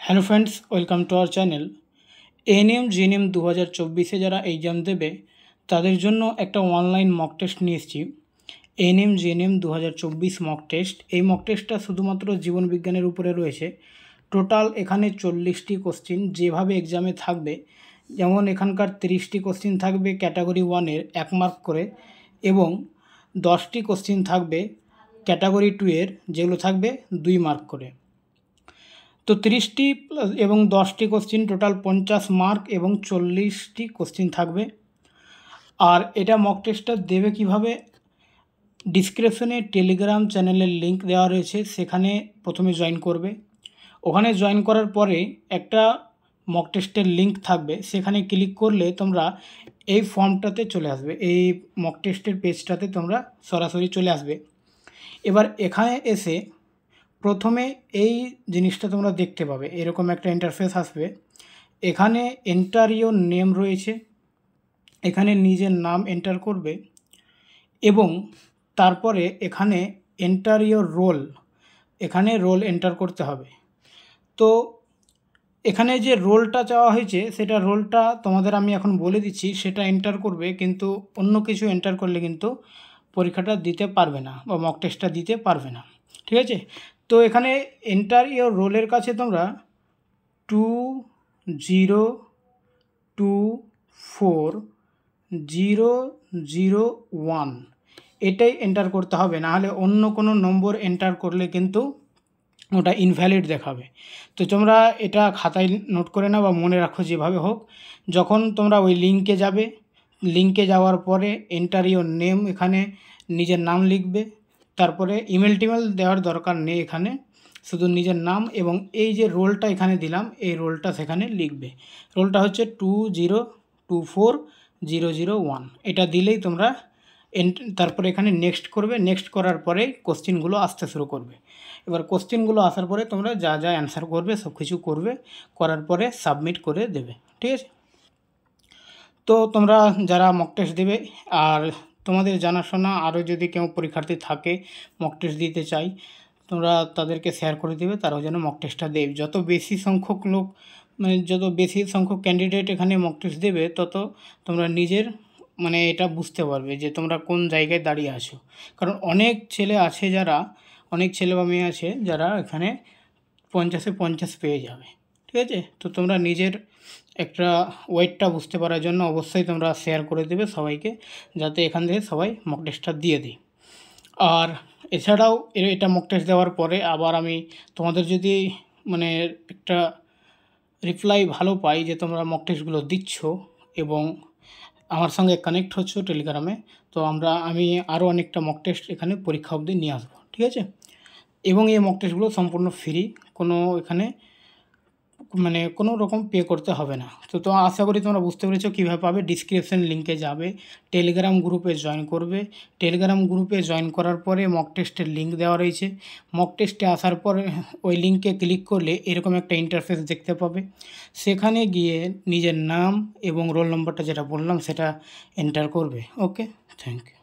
Hello friends, welcome to our channel. ANM GNM 2024-এ যারা exam দেবে তাদের জন্য একটা অনলাইন মক টেস্ট নিয়ে এসেছি। ANM GNM 2024 mock test. এই মক টেস্টটা শুধুমাত্র জীবন বিজ্ঞানের উপরে রয়েছে। টোটাল এখানে 40টি কোশ্চিন যেভাবে এক্সামে থাকবে, যেমন এখানকার 30টি কোশ্চিন থাকবে ক্যাটাগরি 1-এর 1 মার্ক করে, এবং 10টি কোশ্চিন থাকবে ক্যাটাগরি 2-এর, যেগুলো থাকবে 2 মার্ক করে। তো 30টি এবং 10টি কোশ্চিন টোটাল 50 মার্ক এবং 40টি কোশ্চিন থাকবে। আর এটা মক টেস্টটা দেবে কিভাবে? ডিসক্রিপশনে টেলিগ্রাম চ্যানেলের লিঙ্ক দেওয়া রয়েছে, সেখানে প্রথমে জয়েন করবে। ওখানে জয়েন করার পরে একটা মক টেস্টের লিঙ্ক থাকবে, সেখানে ক্লিক করলে তোমরা এই ফর্মটাতে চলে আসবে, এই মক টেস্টের পেজটাতে তোমরা সরাসরি চলে আসবে। এবার এখানে এসে প্রথমে এই জিনিসটা তোমরা দেখতে পাবে, এরকম একটা ইন্টারফেস আসবে। এখানে এন্টার ইওর নেম রয়েছে, এখানে নিজের নাম এন্টার করবে এবং তারপরে এখানে এন্টার ইওর রোল, এখানে রোল এন্টার করতে হবে। তো এখানে যে রোলটা চাওয়া হয়েছে সেটা রোলটা তোমাদের আমি এখন বলে দিচ্ছি, সেটা এন্টার করবে, কিন্তু অন্য কিছু এন্টার করলে কিন্তু পরীক্ষাটা দিতে পারবে না বা মক টেস্টটা দিতে পারবে না, ঠিক আছে? তো এখানে এন্টার ইওর রোলের কাছে তোমরা 20240001 এটাই এন্টার করতে হবে, নাহলে অন্য কোনো নম্বর এন্টার করলে কিন্তু ওটা ইনভ্যালিড দেখাবে। তো তোমরা এটা খাতায় নোট করে নাও বা মনে রাখো, যেভাবে হোক। যখন তোমরা ওই লিঙ্কে যাবে, লিঙ্কে যাওয়ার পরে এন্টার ইওর নেম, এখানে নিজের নাম লিখবে। তারপরে ইমেল টিমেল দেওয়ার দরকার নেই, এখানে শুধু নিজের নাম এবং এই যে রোলটা এখানে দিলাম, এই রোলটা সেখানে লিখবে। রোলটা হচ্ছে 20240001, এটা দিলেই তোমরা তারপরে এখানে নেক্সট করবে। নেক্সট করার পরে কোশ্চিনগুলো আসতে শুরু করবে। এবার কোশ্চিনগুলো আসার পরে তোমরা যা যা অ্যান্সার করবে সব কিছু করবে, করার পরে সাবমিট করে দেবে, ঠিক আছে? তো তোমরা যারা মক টেস্ট দেবে, আর তোমাদের জানাশোনা আরও যদি কেউ পরীক্ষার্থী থাকে মক টেস্ট দিতে চাই, তোমরা তাদেরকে শেয়ার করে দেবে, তারাও যেন মক টেস্টটা দেবে। যত বেশি সংখ্যক লোক, মানে যত বেশি সংখ্যক ক্যান্ডিডেট এখানে মক টেস্ট দেবে, তত তোমরা নিজের এটা বুঝতে পারবে যে তোমরা কোন জায়গায় দাঁড়িয়ে আছো। কারণ অনেক ছেলে আছে যারা, অনেক ছেলে বা মেয়ে আছে যারা এখানে 50-এ 50 পেয়ে যাবে, ঠিক আছে? তো তোমরা নিজের একটা ওয়েটটা বুঝতে পারার জন্য অবশ্যই তোমরা শেয়ার করে দেবে সবাইকে, যাতে এখান থেকে সবাই মক টেস্টটা দিয়ে দিই। আর এছাড়াও এটা মক টেস্ট দেওয়ার পরে আবার আমি তোমাদের যদি একটা রিপ্লাই ভালো পাই যে তোমরা মক টেস্টগুলো দিচ্ছ এবং আমার সঙ্গে কানেক্ট হচ্ছ টেলিগ্রামে, তো আমি আরও অনেকটা মক টেস্ট এখানে পরীক্ষা অবধি নিয়ে আসবো, ঠিক আছে? এবং এই মক টেস্টগুলো সম্পূর্ণ ফ্রি, কোনো এখানে কোনো রকম পে করতে হবে না। তো আশা করি তোমরা বুঝতে পেরেছো কীভাবে পাবে। ডিসক্রিপশন লিঙ্কে যাবে, টেলিগ্রাম গ্রুপে জয়েন করবে। টেলিগ্রাম গ্রুপে জয়েন করার পরে মক টেস্টের লিঙ্ক দেওয়া রয়েছে। মক টেস্টে আসার পরে ওই লিঙ্কে ক্লিক করলে এরকম একটা ইন্টারফেস দেখতে পাবে। সেখানে গিয়ে নিজের নাম এবং রোল নম্বরটা যেটা বললাম সেটা এন্টার করবে। ওকে, থ্যাংক ইউ।